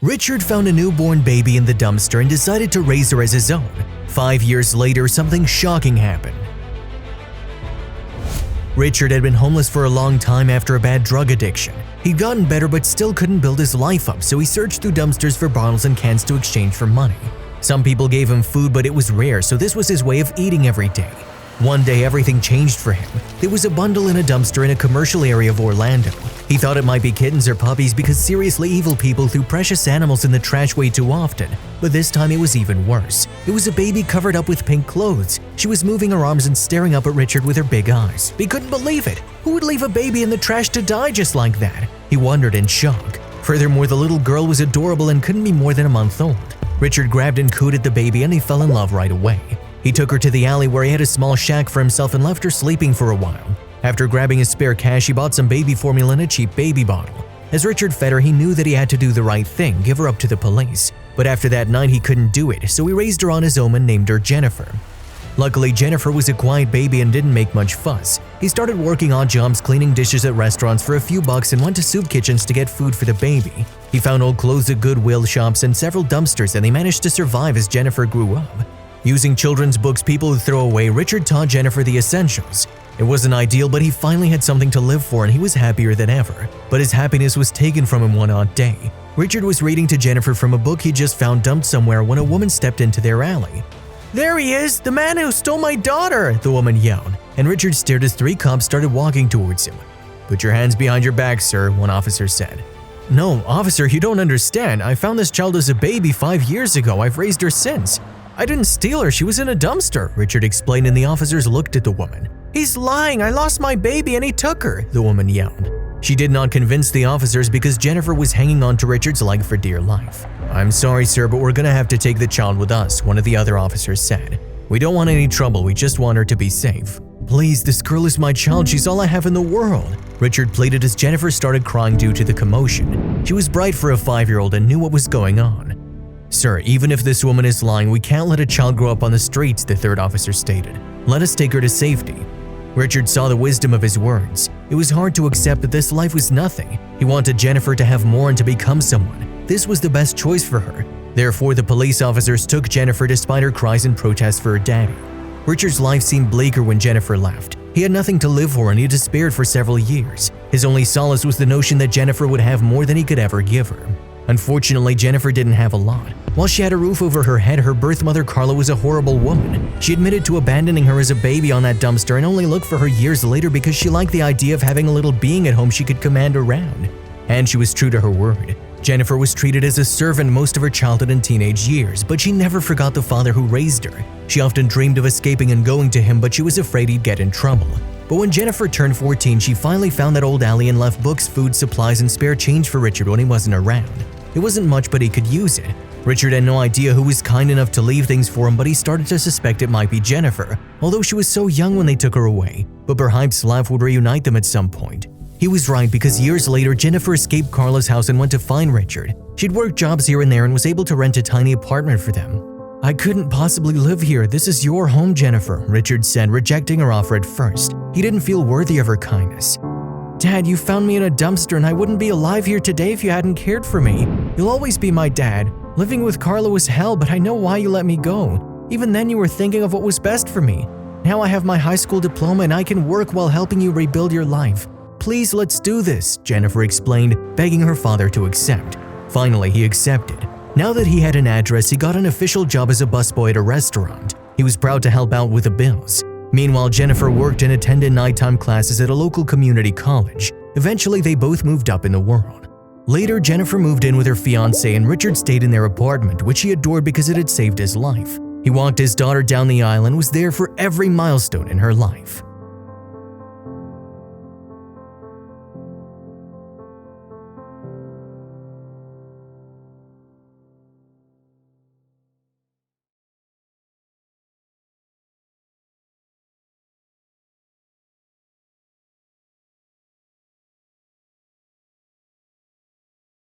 Richard found a newborn baby in the dumpster and decided to raise her as his own. 5 years later, something shocking happened. Richard had been homeless for a long time after a bad drug addiction. He'd gotten better but still couldn't build his life up, so he searched through dumpsters for bottles and cans to exchange for money. Some people gave him food, but it was rare, so this was his way of eating every day. One day, everything changed for him. There was a bundle in a dumpster in a commercial area of Orlando. He thought it might be kittens or puppies because seriously evil people threw precious animals in the trash way too often. But this time it was even worse. It was a baby covered up with pink clothes. She was moving her arms and staring up at Richard with her big eyes. He couldn't believe it. Who would leave a baby in the trash to die just like that? He wondered in shock. Furthermore, the little girl was adorable and couldn't be more than a month old. Richard grabbed and cooed at the baby and he fell in love right away. He took her to the alley where he had a small shack for himself and left her sleeping for a while. After grabbing his spare cash, he bought some baby formula in a cheap baby bottle. As Richard fed her, he knew that he had to do the right thing, give her up to the police. But after that night, he couldn't do it, so he raised her on his own and named her Jennifer. Luckily, Jennifer was a quiet baby and didn't make much fuss. He started working odd jobs cleaning dishes at restaurants for a few bucks and went to soup kitchens to get food for the baby. He found old clothes at Goodwill shops and several dumpsters, and they managed to survive as Jennifer grew up. Using children's books people would throw away, Richard taught Jennifer the essentials. It wasn't ideal, but he finally had something to live for and he was happier than ever. But his happiness was taken from him one odd day. Richard was reading to Jennifer from a book he just found dumped somewhere when a woman stepped into their alley. "There he is, the man who stole my daughter!" the woman yelled, and Richard stared as 3 cops started walking towards him. "Put your hands behind your back, sir," one officer said. "No, officer, you don't understand. I found this child as a baby 5 years ago. I've raised her since. I didn't steal her, she was in a dumpster," Richard explained, and the officers looked at the woman. "He's lying, I lost my baby and he took her," the woman yelled. She did not convince the officers because Jennifer was hanging on to Richard's leg for dear life. "I'm sorry, sir, but we're gonna have to take the child with us," one of the other officers said. "We don't want any trouble, we just want her to be safe." "Please, this girl is my child, she's all I have in the world," Richard pleaded as Jennifer started crying due to the commotion. She was bright for a 5-year-old and knew what was going on. "Sir, even if this woman is lying, we can't let a child grow up on the streets," the third officer stated. "Let us take her to safety." Richard saw the wisdom of his words. It was hard to accept that this life was nothing. He wanted Jennifer to have more and to become someone. This was the best choice for her. Therefore, the police officers took Jennifer despite her cries and protests for her daddy. Richard's life seemed bleaker when Jennifer left. He had nothing to live for and he despaired for several years. His only solace was the notion that Jennifer would have more than he could ever give her. Unfortunately, Jennifer didn't have a lot. While she had a roof over her head, her birth mother Carla was a horrible woman. She admitted to abandoning her as a baby on that dumpster and only looked for her years later because she liked the idea of having a little being at home she could command around. And she was true to her word. Jennifer was treated as a servant most of her childhood and teenage years, but she never forgot the father who raised her. She often dreamed of escaping and going to him, but she was afraid he'd get in trouble. But when Jennifer turned 14, she finally found that old alley and left books, food, supplies, and spare change for Richard when he wasn't around. It wasn't much, but he could use it. Richard had no idea who was kind enough to leave things for him, but he started to suspect it might be Jennifer, although she was so young when they took her away. But perhaps life would reunite them at some point. He was right because years later, Jennifer escaped Carla's house and went to find Richard. She'd worked jobs here and there and was able to rent a tiny apartment for them. "I couldn't possibly live here. This is your home, Jennifer," Richard said, rejecting her offer at first. He didn't feel worthy of her kindness. "Dad, you found me in a dumpster and I wouldn't be alive here today if you hadn't cared for me. You'll always be my dad. Living with Carla was hell, but I know why you let me go. Even then you were thinking of what was best for me. Now I have my high school diploma and I can work while helping you rebuild your life. Please, let's do this," Jennifer explained, begging her father to accept. Finally, he accepted. Now that he had an address, he got an official job as a busboy at a restaurant. He was proud to help out with the bills. Meanwhile, Jennifer worked and attended nighttime classes at a local community college. Eventually, they both moved up in the world. Later, Jennifer moved in with her fiancé and Richard stayed in their apartment, which he adored because it had saved his life. He walked his daughter down the aisle and was there for every milestone in her life.